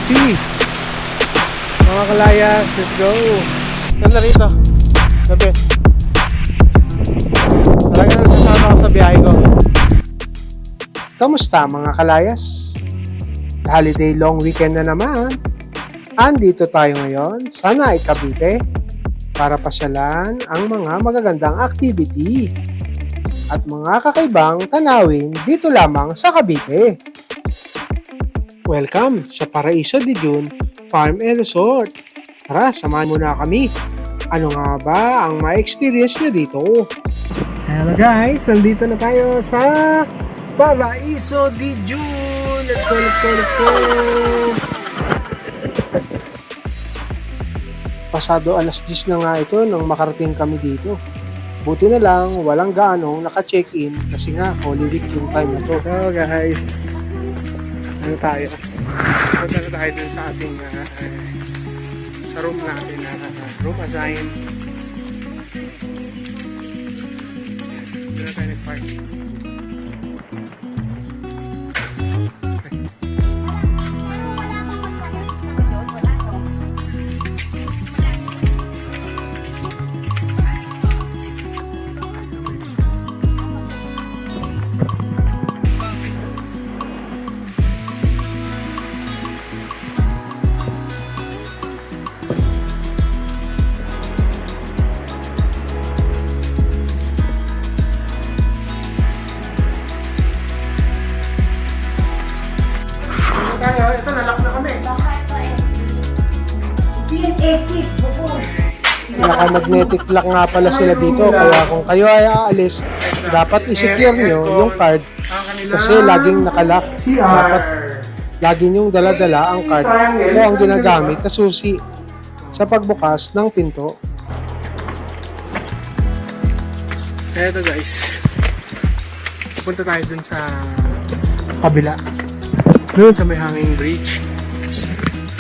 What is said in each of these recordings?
City. Mga kalayas, let's go. Ganda rito. The best. Talagang nasasama ako sa biyahe ko. Kamusta mga kalayas? Holiday long weekend na naman. Andito tayo ngayon sa Naik, Cavite para pasyalan ang mga magagandang activity at mga kakaibang tanawin dito lamang sa Cavite. Welcome sa Paraiso de June Farm and Resort. Tara, samahan mo na kami. Ano nga ba ang ma-experience nyo dito? Hello guys, nandito na tayo sa Paraiso de June. Let's go, let's go, let's go! Pasado alas 10 na nga ito nung makarating kami dito. Buti na lang, walang gaanong naka-check-in kasi nga, Holy Week yung time na to. So guys, ano tayo? Punta na tayo dun sa ating sa room natin na room assign. Doon na tayo nag-park. Ito, nalak na kami. Baka ito exit. Bukod. Naka-magnetic lock nga pala sila dito. Kaya kung kayo ay aalis, dapat i-secure nyo yung card. Kasi laging nakalock. Dapat lagi nyong dala-dala ang card. Ito ang ginagamit na susi sa pagbukas ng pinto. Eto guys. Punta tayo dun sa kabila. Doon sa may hanging bridge.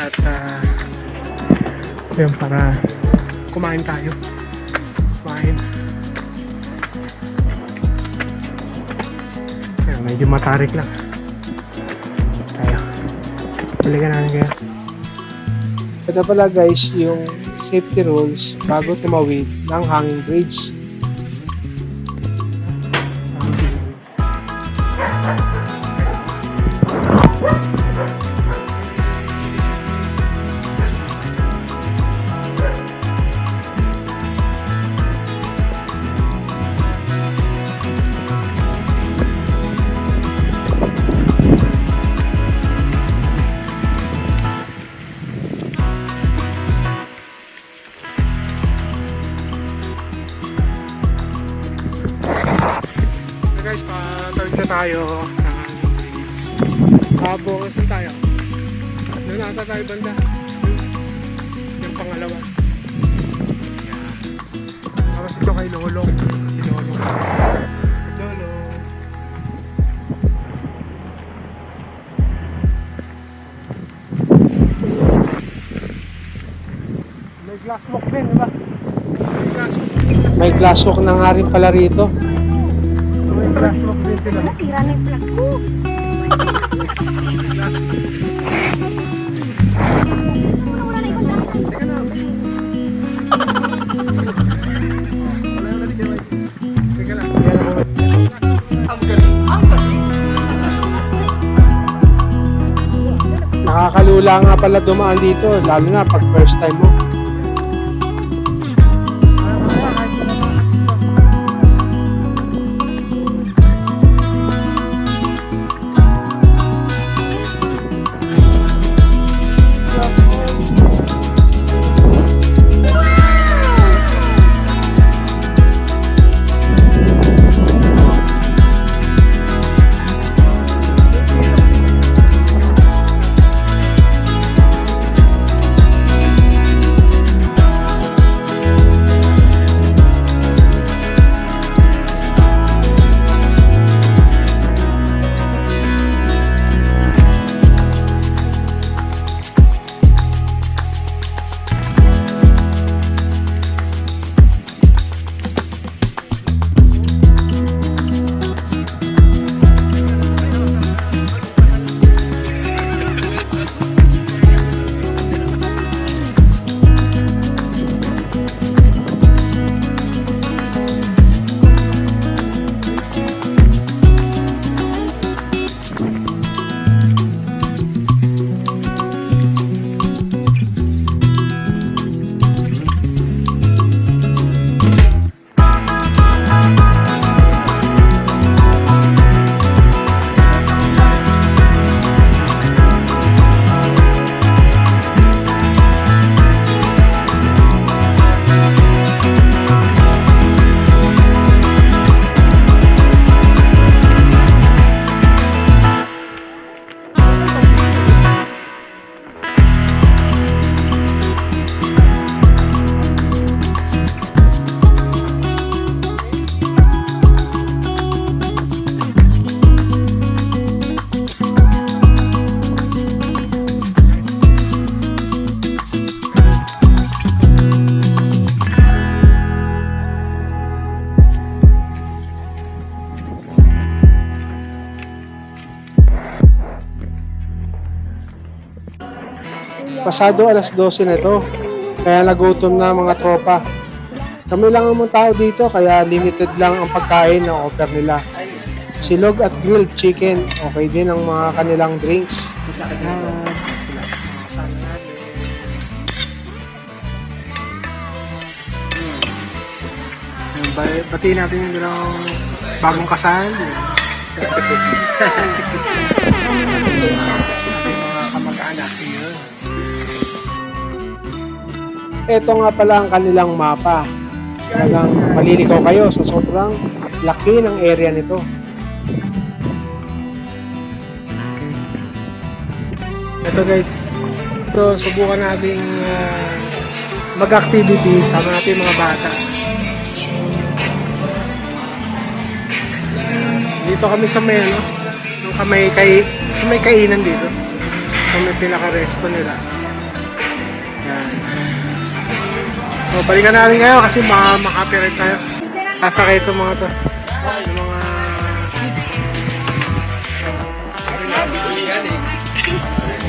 At yun, para kumain tayo. Kumain. Ayan, medyo matarik lang. Tayo. Balikan natin kaya. Ito pala guys yung safety rules bago tumawid ng hanging bridge. Guys, patawid na tayo. Bukas na tayo. Doon nata tayo banda. Yung pangalawa. Tapos ito kay Lolo. Si Lolo. Lolo. May glass walk din, diba? May glass walk na nga rin pala rito. Nasira na yung plug ko. Wala na ikot lang. Teka na. Wala na dito. Teka lang. Ang galing. Nakakalula nga pala dumaan dito, lalo na pag first time mo. Pasado alas 12 na ito. Kaya nagutom na mga tropa. Kami lang ang mga tao dito kaya limited lang ang pagkain na offer nila. Silog at grilled chicken. Okay din ang mga kanilang drinks. Batiin natin yung dalawang bagong kasal. Ito nga pala ang kanilang mapa. Talagang malilikaw kayo sa sobrang laki ng area nito. Ito guys, so subukan nating mag-activity sama natin mga bata. Dito kami sa may ano, yung may kainan dito. Sa may pinaka-resto nila. Yan. So, balikan natin kayo kasi maka-copyright tayo. Sasakay ito mga to. Yung mga...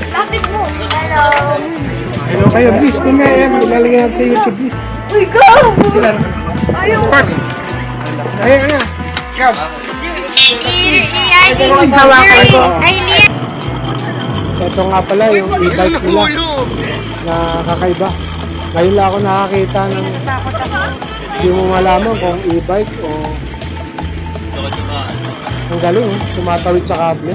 Lapit mo. Hello. Hello kayo, please. Kung nga yan, ilalagay natin sa YouTube, please. Uy, go! Ayaw. Spark! Ayan na. Ikaw. Ito nga pala yung e-bike nila na kakaiba. Ngayon lang ako nakakita ng hindi mo malaman kung e-bike o ang galing, tumatawid sa kable.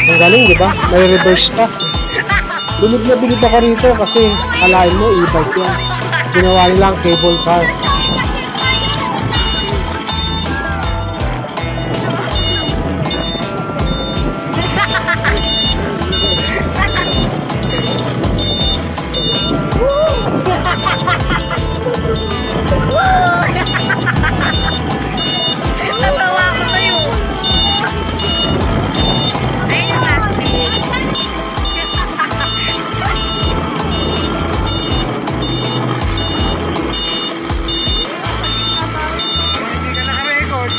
Ang galing, di ba? May reverse pa. Bilib na bilib ako rito kasi kalain mo, e-bike yan. Ginawa nilang cable car. Natawa ko sa'yo. Ayun yung last day. Hindi ka naka-record.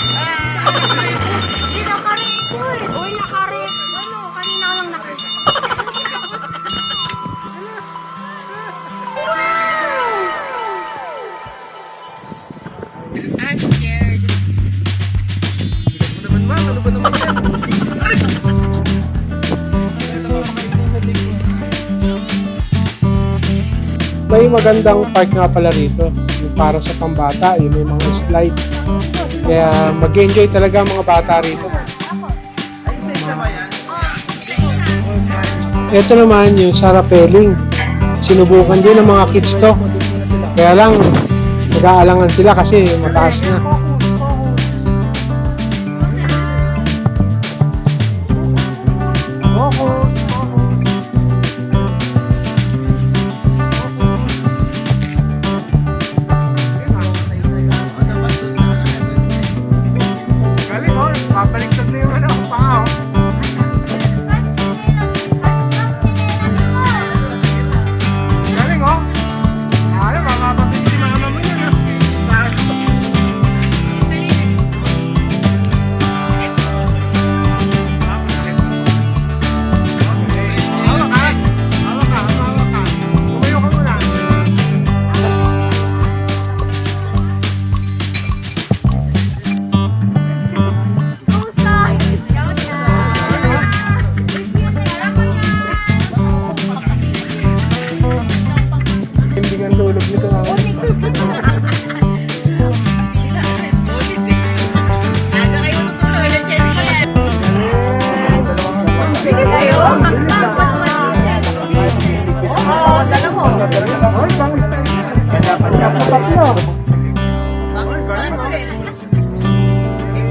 Hindi naka-record. Uy, naka-record. Ano? Kanina lang I'm scared. May magandang park nga pala rito. Yung para sa pambata, yung may mga slide. Kaya mag-enjoy talaga ang mga bata rito. Ito naman yung Sarapeling. Sinubukan din ng mga kids to. Kaya lang, nag-aalangan sila kasi mataas na. Galing oh, papaliktad na yung ano, paa oh. Galing oh. Ano, makakapagod si mama mo yun ah. Aga kayo tutulog. Nasyente ko yan. Sige tayo. Oo, dala mo. Ay, bangis tayo. Tatlo.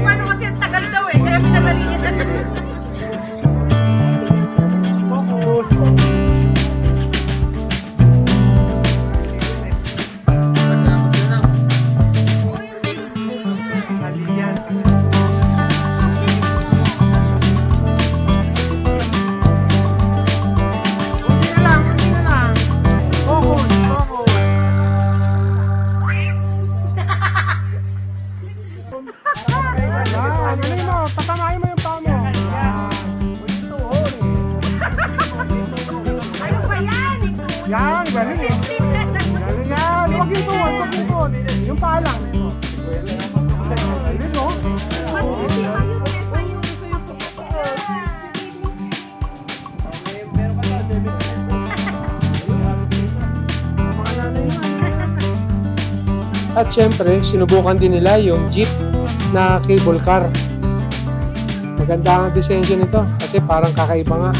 Paano kasi ang tagal daw eh. Kaya pinadali niya. Patamain mo yung paa mo. Ano ba yan? Yan, galing eh. Galing yan. Huwag yung tuwan, huwag yung tuwan. Yung paa lang. Galing no? At syempre, sinubukan din nila yung jeep na cable car. Maganda ang design nito kasi parang kakaiba nga.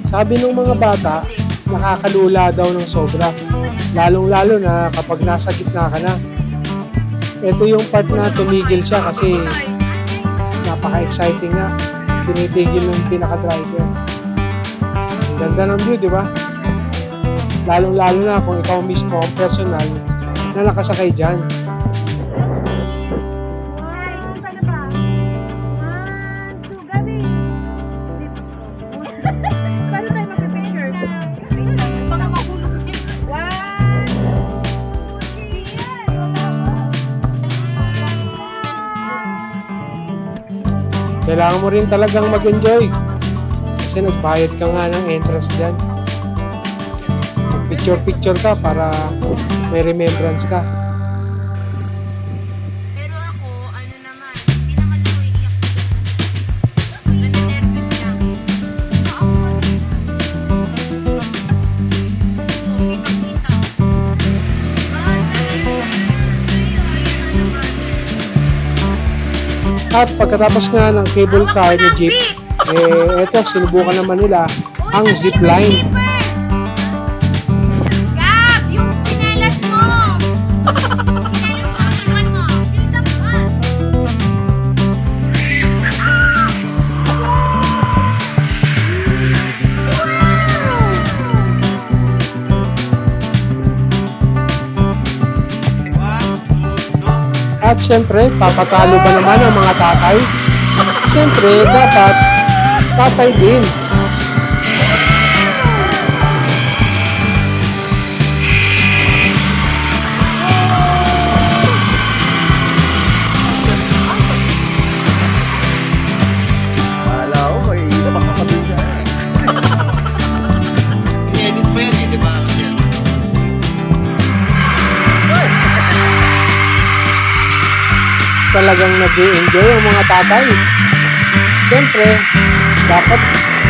Sabi ng mga bata, nakakalula daw ng sobra. Lalong-lalo na kapag nasa gitna ka na. Ito yung part na tumigil siya kasi napaka-exciting nga. Tinitigil ng pinaka-driver. Ang ganda ng view, di ba? Lalong-lalo na kung ikaw mismo ang personal na nakasakay dyan. Kailangan mo rin talagang mag-enjoy kasi nagbayad ka nga ng entrance dyan. Picture-picture ka para may remembrance ka. Pero ako, ano naman, hindi naman ako iiyak sa naninervous lang. Kitang-kita. At pagkatapos nga ng cable car ni jeep, eto, sinubukan naman nila ang zipline. Gab, yung chinelas mo! Chinelas mo, tulungan mo. Silda mo ba? At syempre, papatalo ba naman ang mga tatay? Syempre, dapat tatay din. Wala ko, mag-iiba pa kapatid siya. Ini-edit pa yan eh, di ba? Talagang nag-enjoy ang mga tatay. Siyempre, dapat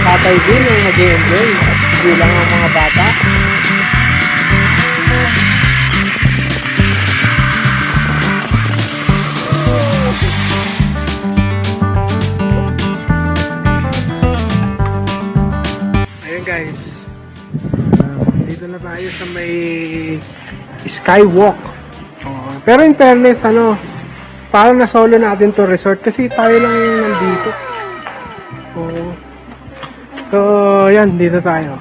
tatay din ang nag-enjoy. Hindi lang ang mga bata. Ayun guys. Dito na tayo sa may skywalk. Pero in fairness, parang na-solo natin to resort kasi tayo lang yung nandito. So, yan, dito tayo.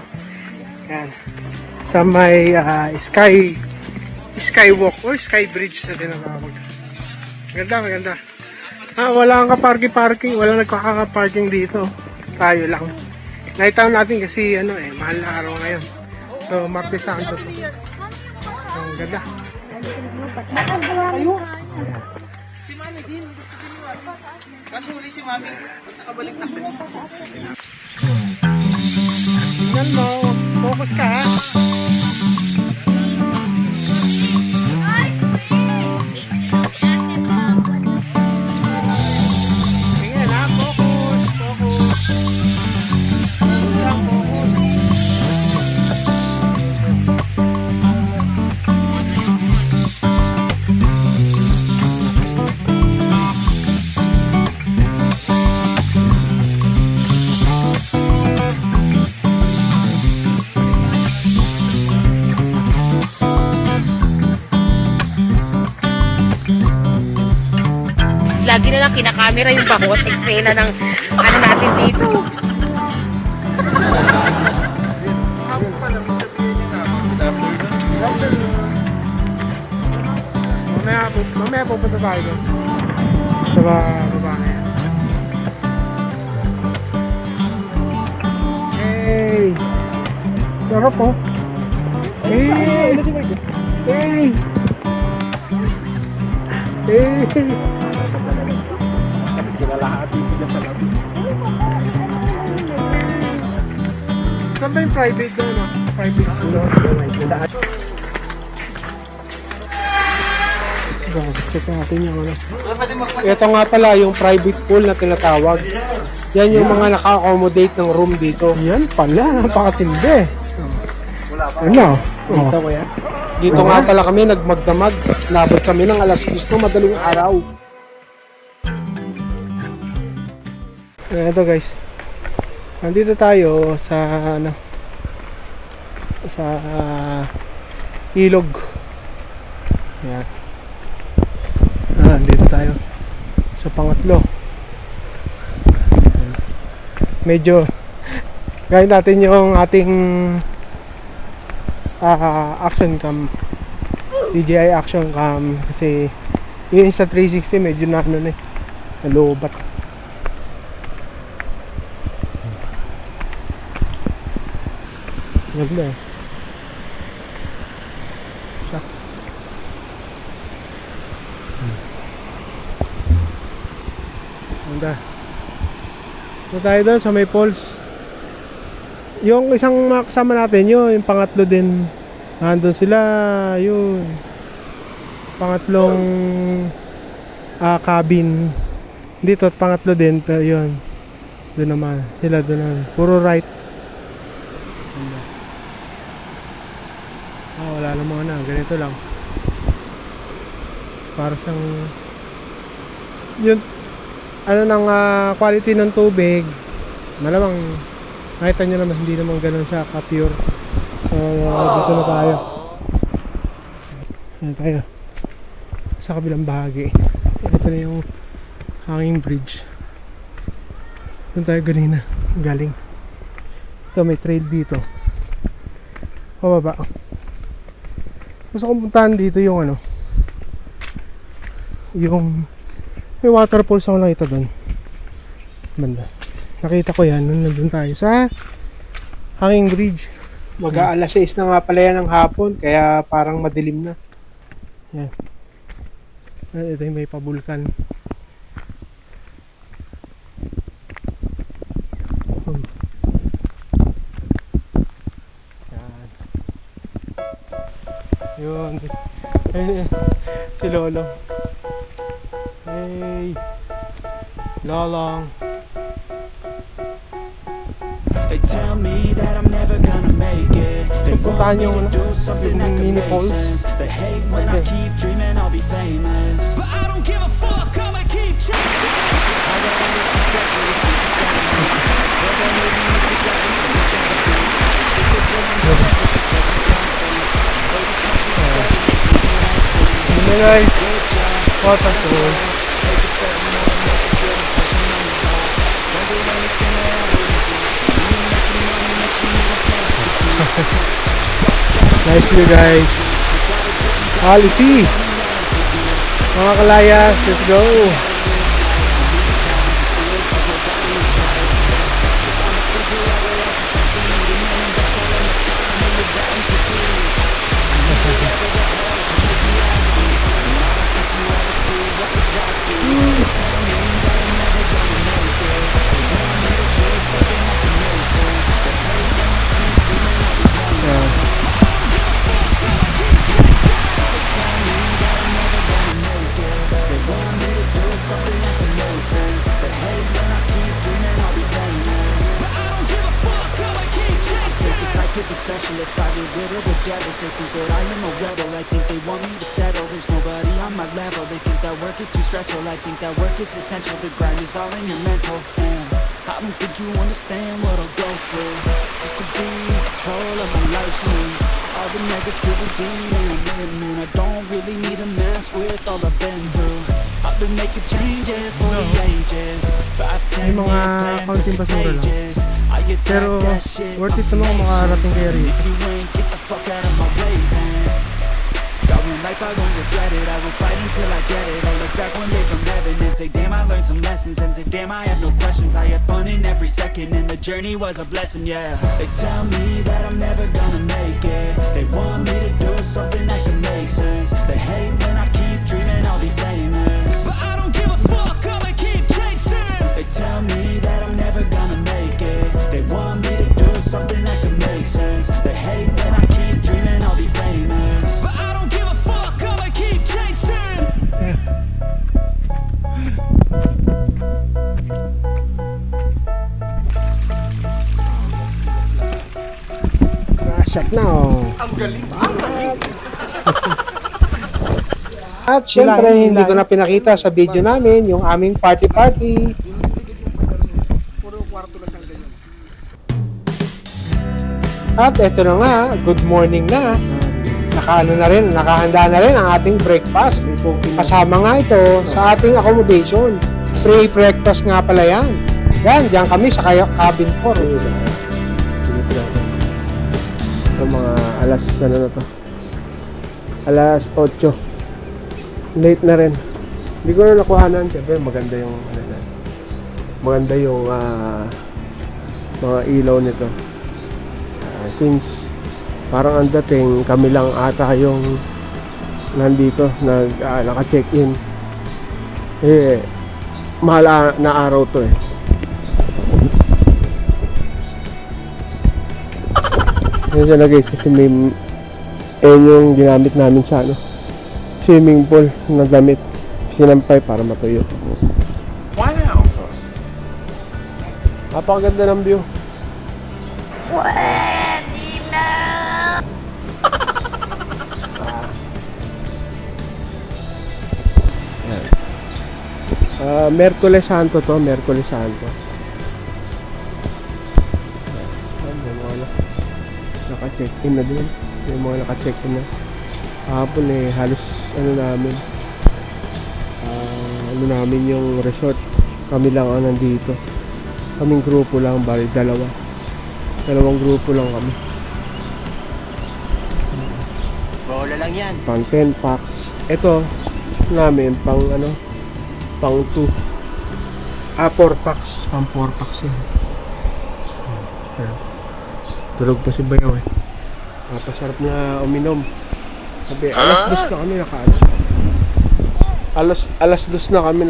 Yan. Sa may Skywalk o Skybridge na tinatawag. Ganda, maganda. Wala kang ka-parking. Wala nagkaka-parking dito. Tayo lang. Nakita natin kasi mahal na araw ngayon. So, Martes Santo to. Ang ganda. Tingnan mo. Focus ka ha. Tingnan ha. Focus. Focus. Focus lang. Focus. Lagi na lang kinakamera yung bawat eksena ng ano natin dito. Mamaya pupunta tayo doon. Sa baba na yan. Hey! Sarap po. Hey! Hey! Hey! Saan ba yung private doon? Private doon. Check natin yung Ito nga pala yung private pool na tinatawag. Yan yung mga naka-accommodate ng room dito. Yan pala, napakatindi. Ano? Dito nga pala kami nagmagdamag. Nabot kami ng alas 10 ng madaling araw. Ito guys. Nandito tayo sa sa ilog. Ayan. Dito tayo sa pangatlo. Ayan. Medyo gawin natin yung ating action cam, DJI action cam, kasi yung Insta360 medyo nalubat. Ganda eh. Siya. Ganda. So tayo doon sa may falls. Yung isang makasama natin yung pangatlo din. Nandun sila, yun. Pangatlong cabin. Dito at pangatlo din, pero yun. Doon naman. Sila doon naman. Puro right. Wala namang ganito lang. Para siyang yun, ng quality ng tubig. Malamang nakita nyo naman, hindi naman ganun siya ka-pure. So, dito na tayo. Ayan tayo. Sa kabilang bahagi. Ito na yung hanging bridge. Doon tayo ganina. Galing. Ito, may trail dito. Pababa. Gusto kong puntahan dito yung yung may waterfalls ako nakita doon. Banda. Nakita ko yan nung nandun tayo sa hanging bridge. Mag-aalas 6 na nga pala yan ng hapon, kaya parang madilim na. Yan. Ito yung may pabulkan. Yan. Yun. Si Lolo. Hey. Lolong. They tell me that I'm never gonna make it. They want me to do something that could make sense. They hate when I keep dreaming I'll be famous, but I don't give a fuck, I'ma keep chasing. I got all this trajectory, but then maybe you should just Hey guys, what's up bro? Nice view guys. Quality. Mga kalayas, let's go. Could be special if I get rid of the devils. They think that I am a rebel. I think they want me to settle. There's nobody on my level. They think that work is too stressful. I think that work is essential. The grind is all in your mental. And I don't think you understand what I'll go through just to be in control of my life soon. All the negativity and I'm in, man. I don't really need a mask with all I've been through. I've been making changes for the ages. 5, 10 May mga year plans are kaunting basura lang. contagious. I attack Pero that shit worth it with naman makarating kay Rito. if you ain't, get the fuck out of my way, then. Got one life, I won't regret it. I will fight until I get it. I'll look back one day from heaven and say, damn, I learned some lessons. And say, damn, I had no questions. I had fun in every second, and the journey was a blessing, yeah. They tell me that I'm never gonna make it. They want me to do something that can make sense. They hate when I keep dreaming I'll be famous, but I don't give a fuck, I'ma keep chasing. They tell me that I'm never gonna make it. They want me to do something that can make sense. They hate when I keep dreaming I'll be famous, but I don't give a fuck, I'ma keep chasing. Shot na oh. Ang galing. At syempre, hindi ko na pinakita sa video namin yung aming party. At eto na nga, good morning na. Nakahanda na rin ang ating breakfast. Kasama nga ito sa ating accommodation. Free breakfast nga pala yan. Yan, diyan kami sa cabin 4. Mga alas, ano na to? Alas 8. Late na rin. Hindi ko na nakuhanan. Siyempre, maganda yung mga ilaw nito. Since parang ang dating kami lang ata yung nandito naka-check-in. Mahal na araw to eh. Yan na guys, kasi may yung ginamit namin sa swimming pool na damit, sinampay para matuyo. Wow! Napakaganda ng view. Merkules Santo to, Merkules Santo. Naka-check-in na din. Yung mga naka-check-in na. Kahapon halos namin yung resort. Kami lang ang nandito. Kaming grupo lang, bali dalawang grupo lang kami. Bola lang yan. Pang 10 packs. Ito namin pang 2. 4 packs. Pang 4 packs yun. Tulog pa si Bayaw eh. Napasarap na uminom. Sabi, alas 2 na kami alas 2 na kami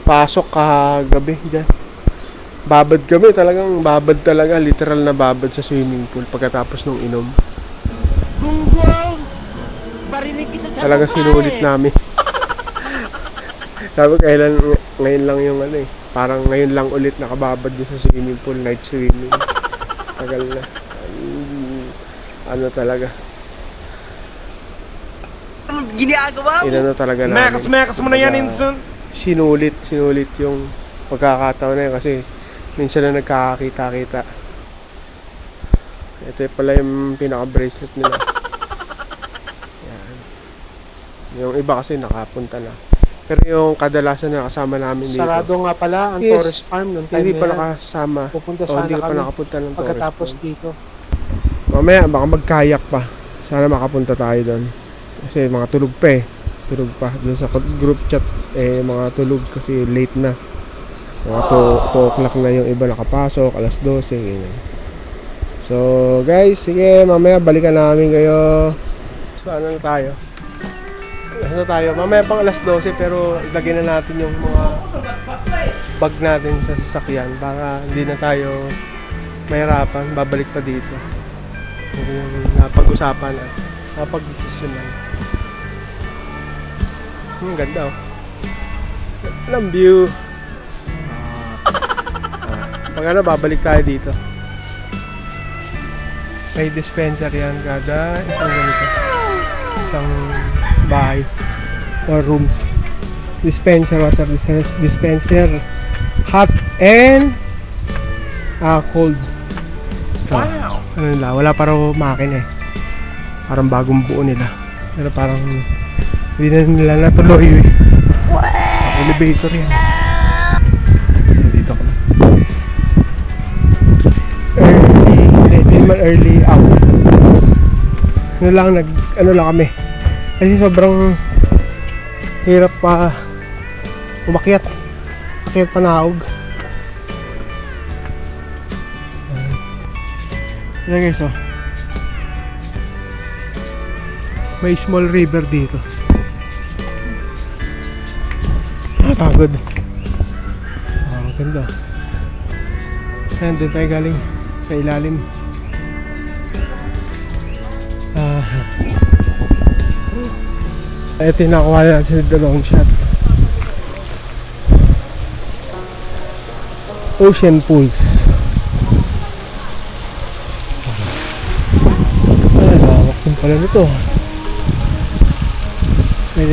pasok kagabi dyan. Babad kami, talagang babad talaga. Literal na babad sa swimming pool pagkatapos nung inom. Talaga sinulit namin. Sabi ngayon lang yung parang ngayon lang ulit nakababad din sa swimming pool, night swimming. Tagal na. Talaga. Ginagawa mo? Talaga namin. Mekas mo na yan, Inson. Sinulit yung pagkakataon na yun kasi minsan na nagkakakita-kita. Ito pala yung pinaka-bracelet nila. Yan. Yung iba kasi nakapunta na. Pero yung kadalasan na kasama namin dito. Sarado nga pala ang Torres Farm nung time. Hindi pa nakasama. Pupunta sana hindi pa nakapunta ng pagkatapos dito. Mamaya baka magkayak pa Sana makapunta tayo doon. Kasi mga tulog pa eh. Tulog pa. Doon sa group chat mga tulog kasi late na. Mga 2 o'clock na yung iba nakapasok, alas 12, ganyan. So guys, sige, mamaya balikan namin kayo. So ano na tayo? Ano tayo? Mamaya pang alas 12 pero lagyan na natin yung mga bag natin sa sasakyan para hindi na tayo mahirapan, babalik pa dito. Yung napag-usapan at napag-desisyonan. Ganda oh. Walang view. Pag ano, babalik tayo dito. May dispenser yan kada isang ganito. Isang bahay or rooms. Dispenser, water dispenser. Hot and cold. Wow! Ano nila, wala pa raw makina eh. Parang bagong buo nila. Pero parang hindi na nila natuloy eh. Wow! Elevator yan. Dito ko. Hindi naman early out. Ano lang kami. Kasi sobrang hirap pa umakyat. Akyat pa naog. Ayan guys oh. May small river dito. Pagod. Ganda. Ayan, doon tayo galing sa ilalim. Ito yung nakuha natin sa long shot. Ocean pools. Ay, lawak din pala nito. May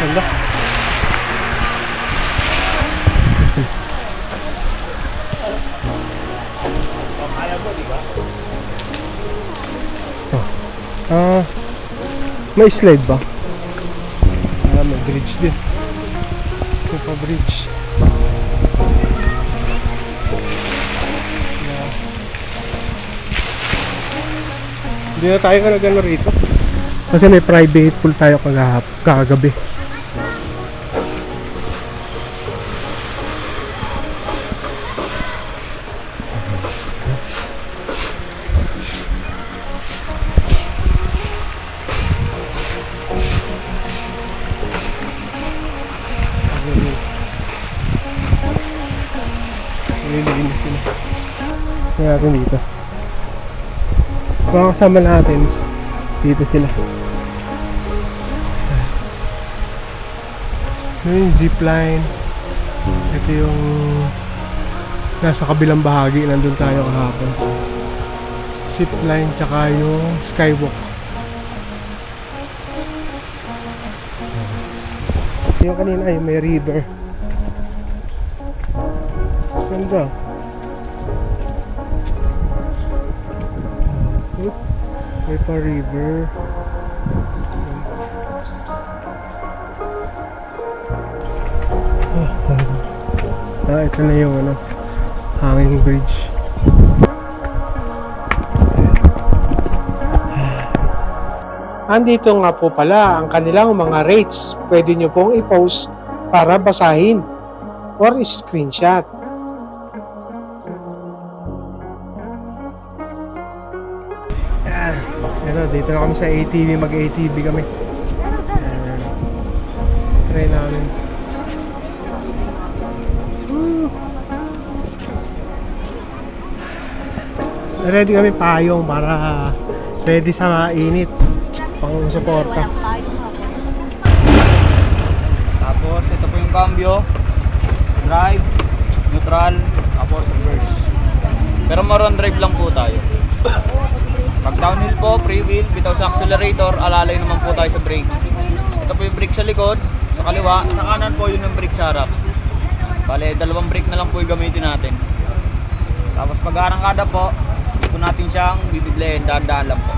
ganda. May slide ba? May bridge din. May pa bridge. Hindi na tayo nag-ano rito. Kasi may private pool tayo kagabi. Nililinis sila. Tingnan natin dito. Mga kasama natin, dito sila. Ito yung zipline. Ito yung nasa kabilang bahagi. Nandun tayo kahapon. Zipline tsaka yung skywalk. Yung kanina ay may river. Ganda. May pa river. Ito na yung hanging bridge. Andito nga po pala ang kanilang mga rates. Pwede nyo pong i-post para basahin or screenshot. Dito na kami sa ATV, mag-ATV kami. Try namin. Ready kami payong para ready sa mainit. Pang suporta. Tapos ito po yung cambio, drive, neutral, tapos reverse. Pero maroon drive lang po tayo. Pag downhill po, free wheel, bitaw sa accelerator, alalay naman po tayo sa brake. Ito po yung brake sa likod, sa kaliwa, sa kanan po yun yung brake sa harap. Bale, 2 brake na lang po yung gamitin natin. Tapos pag arangkada po, ito natin siyang bibiglayin, dahan-dahan lang po.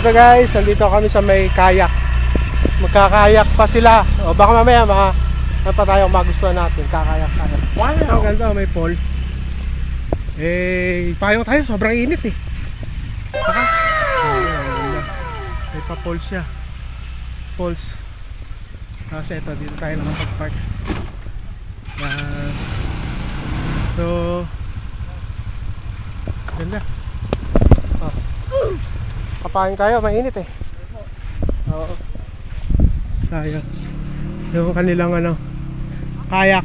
ito guys, nandito kami sa may kayak. Magkakayak pa sila. O baka mamaya ano pa tayong magustuhan natin. Kakayak. Wow! Ang ganda, may falls. Payo tayo, sobrang init eh. Saka? May pa falls siya. Falls. Kasi ito, dito tayo nakapag-park. So, ganda. Kapain tayo, mainit eh. Oo. Tayo. Yung kanilang kayak.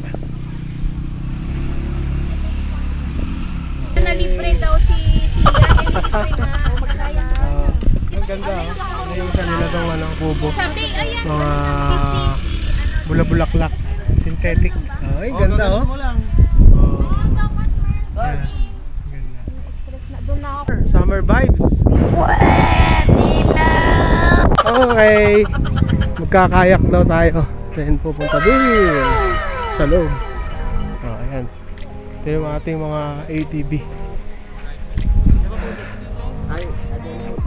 Nalibre daw si Sian. Nalibre na. Magkaya. Ang ganda. Yung kanila daw kubo. Sabi, ayan. Mga bula-bulaklak. Synthetic. Ay, ganda oh. Ganda. Doon na ako. Summer vibes. Okay. Magkakayak daw tayo. Then pupunta din sa loob. Ayan. Ito yung ating mga ATV.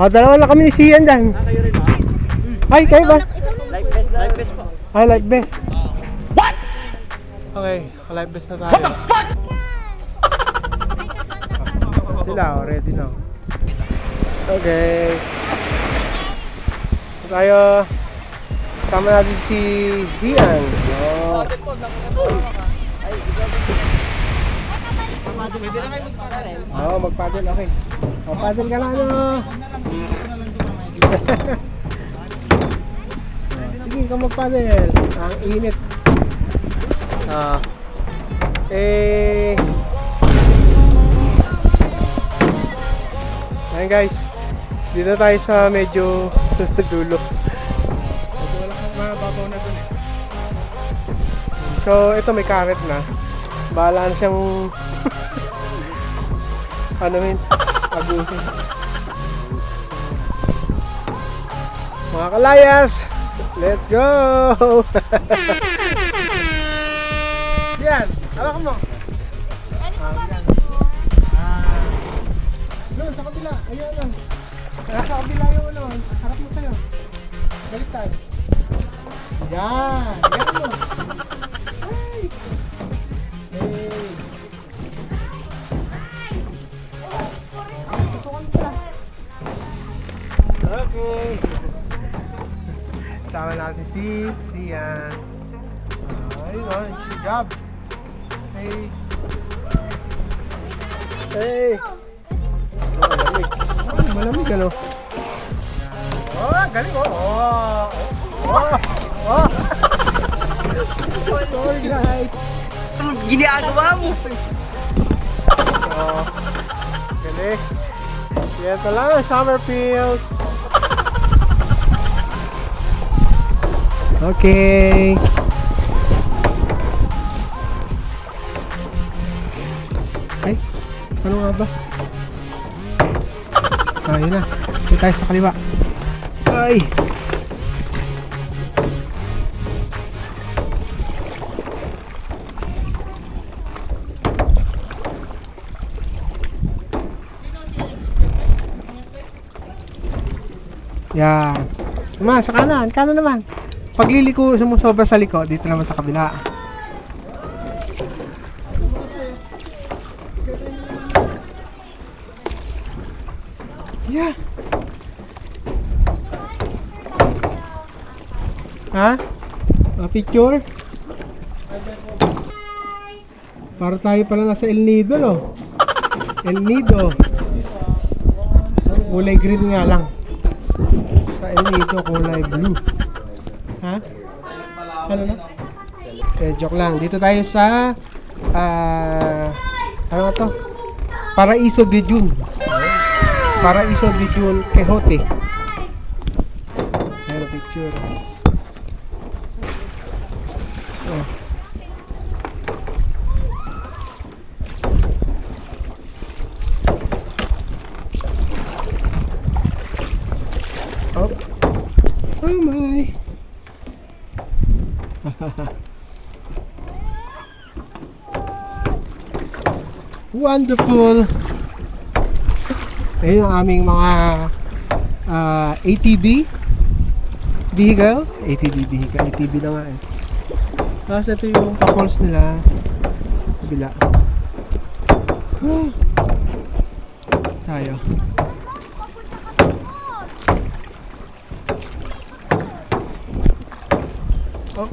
Dalawa lang kami ni Sian dyan. Ay, kayo ba? Life vest po. Ay, life vest. What? Okay, life vest na tayo. What the fuck? Sila, ready na. Okay. Tayo. Kasama natin si Sian. Magpaddle, okay. Paddle ka na, Sige, ikaw magpaddle. Ang init. Ayan guys. Dito tayo sa medyo dulo. Wala kang mababaw na dun eh. So, ito may karet na. Bahala na siyang abusin. Mga kalayas, let's go! Yan, alak mo. Doon, sa kabila. Ayan lang. Sa kabila yung harap mo sa'yo. Baliktad. Yan, yan mo. Ay! Hey! Okay. Sama natin si Sian. Ayun si Gab. Hey. Hey. Malamig. Malamig ano? Galing Sorry guys. Ginagawa mo. Galing. Yan lang, summer feels. Okay. Ay, ano nga ba? Yun na. Dito tayo sa kaliwa. Ay! Yan. Naman, sa kanan. Kanan naman. Pagliliko mo sobra sa likod, dito naman sa kabila. Yeah. Ha? Picture? Para tayo pala nasa El Nido, no? El Nido. Kulay green nga lang. Sa El Nido, kulay blue. Ha? Ano na? Joke lang. Dito tayo sa ano nga to? Paraiso de June. Paraiso de June, Quixote. Ayan, picture. Oh. Oh my. Wonderful. Ayun ang aming mga ATV vehicle. ATV vehicle. ATV na nga eh. Tapos ito yung pa-falls nila. Kabila. Tayo. Oh.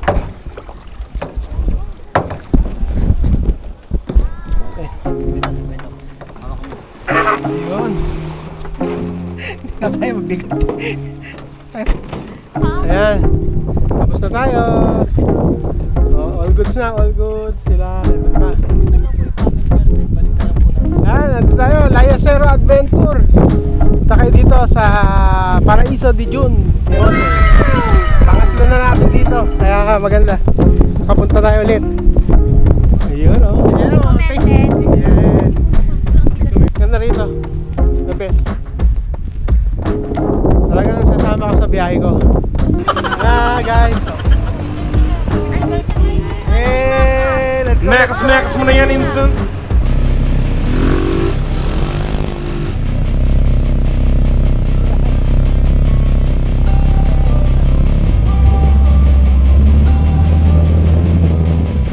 Ayun. Hindi na tayo magbigat. Ayan. Tapos na tayo. Oh, all goods na, all goods. Sila, ano pa. Ayan, nandito tayo. Layasero Adventure. Punta kayo dito sa Paraiso de June. Yun. Pangatlo na natin dito. Kaya nga maganda. Kapunta tayo ulit. Ayun, oh. Ayan, oh. Thank you. Yes. Ganda rito. The best. Talagang sasama ko sa biyahe ko. Guys. Hey, let's go. Next mo na yan instant.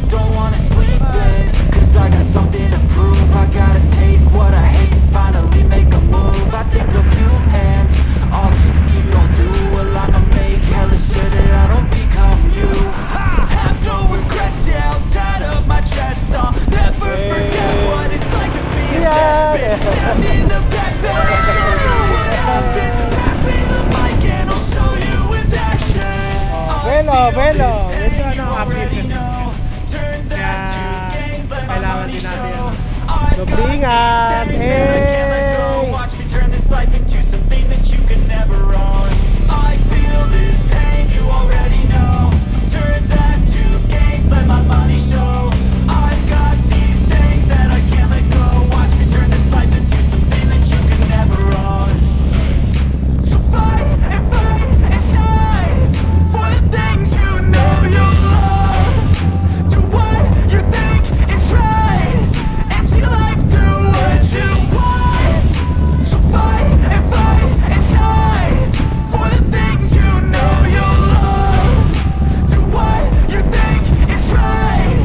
Don't wanna sleep in, 'cause I got something to prove. I gotta take what I hate and finally make a move. I think of you and all the shit you don't do. Well, I'ma make hella sure that I don't become you. I have no regrets, yeah, I'm tied up my chest. I'll never forget what it's like to be a dead bitch. Stabbed in the back bed, I'll show you what happens. Pass me the mic and I'll show you with action. Bueno. Medyo ano, update Already na. know, turn that to gains, let my Kailangan money din natin show. yan. I've Doble got ingat. these things that I can't let go. Hey! Watch me turn this life into something that you can never own. I feel this pain, you already know. Turn that to gains, let my money show. I've got these things that I can't let go. Watch me turn this life into something that you can never own. So fight and die for the things you know you love. Do what you think is right, and see life do what you want. So fight and die for the things you know you love. Do what you think is right,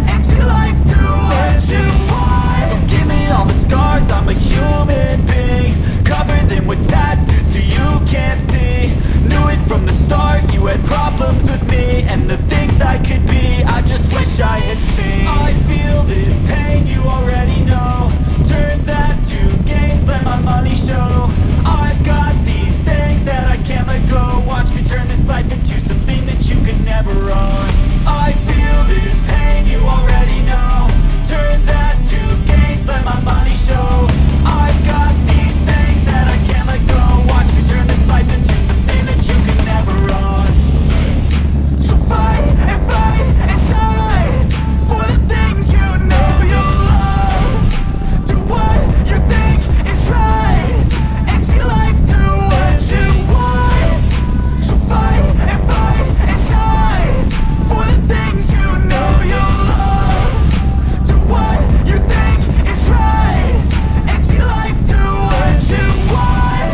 and see life do what you want. So give me all the scars, I'm a human being. Cover them with tattoos so you can't see. Knew it from the start, you had problems with me and the things I could be, I just wish I had seen. I feel this pain, you already know. Turn that to gains, let my money show. I've got these things that I can't let go. Watch me turn this life into something that you could never own. I feel this pain, you already know. Turn that to gains, let my money show. I've got these things that I can't let go. Watch me turn this life into something that you could never own. So fight and die for the things you know you love. Do what you think is right, and see life do what you want. So fight and die for the things you know you love. Do what you think is right, and see life do what you want.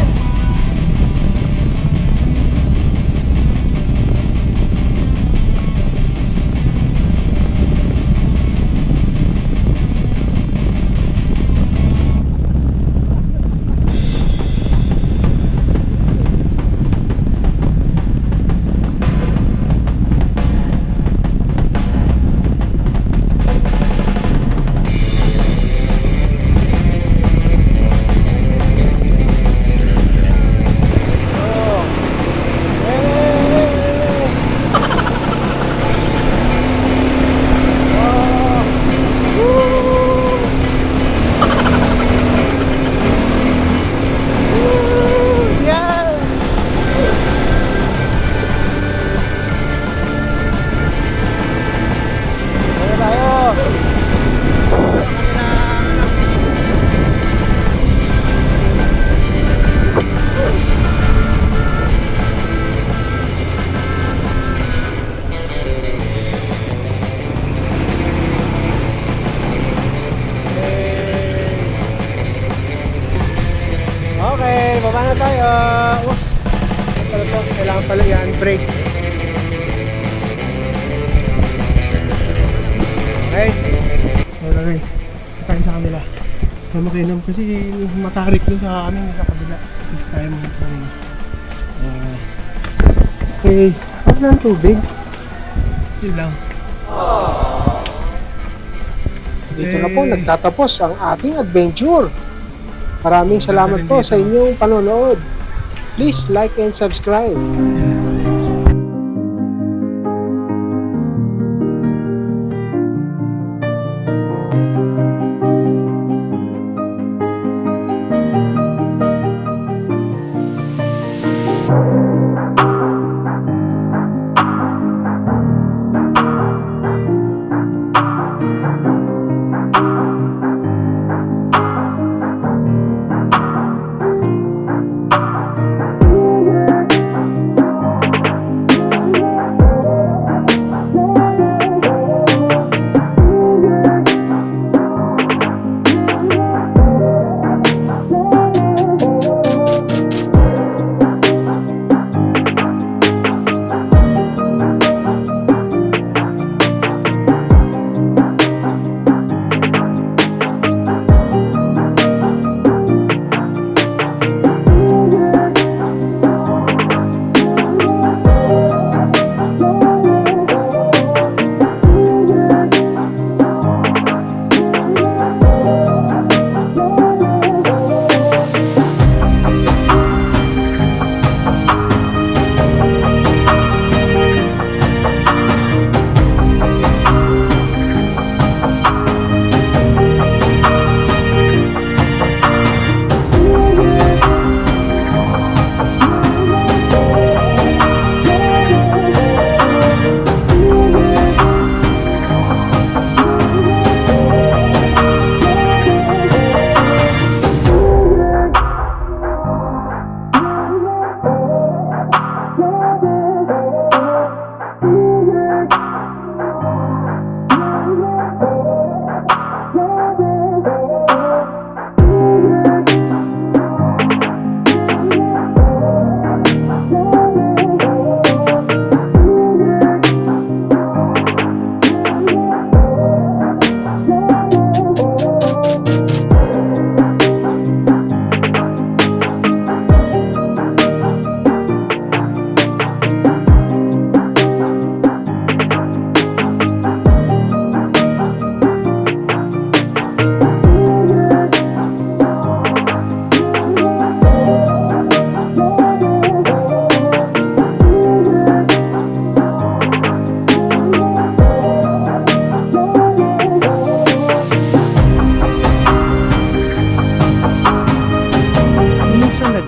Okay, baba na tayo. Kailangan pala yan, brake. Okay. Wala guys, tayo sa kanila. Makinam kasi matarik dun sa amin sa kabila. Tapos tayo muna sa kanila. Okay, huwag na ang tubig. Yun lang. Dito na po nagtatapos ang ating adventure. Maraming salamat po sa inyong panonood. Please like and subscribe.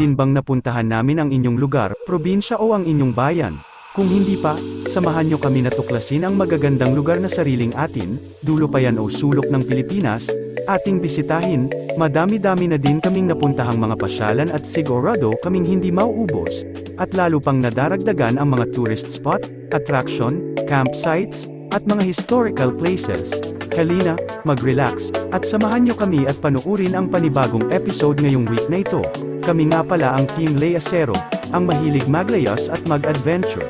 din bang napuntahan namin ang inyong lugar, probinsya o ang inyong bayan? Kung hindi pa, samahan nyo kami na tuklasin ang magagandang lugar na sariling atin, dulo pa yan o sulok ng Pilipinas, ating bisitahin. Madami-dami na din kaming napuntahang mga pasyalan at sigurado kaming hindi mauubos, at lalo pang nadaragdagan ang mga tourist spot, attraction, campsites, at mga historical places. Halina, mag-relax, at samahan nyo kami at panuurin ang panibagong episode ngayong week na ito. Kami nga pala ang Team Layasero, ang mahilig maglayas at mag-adventure.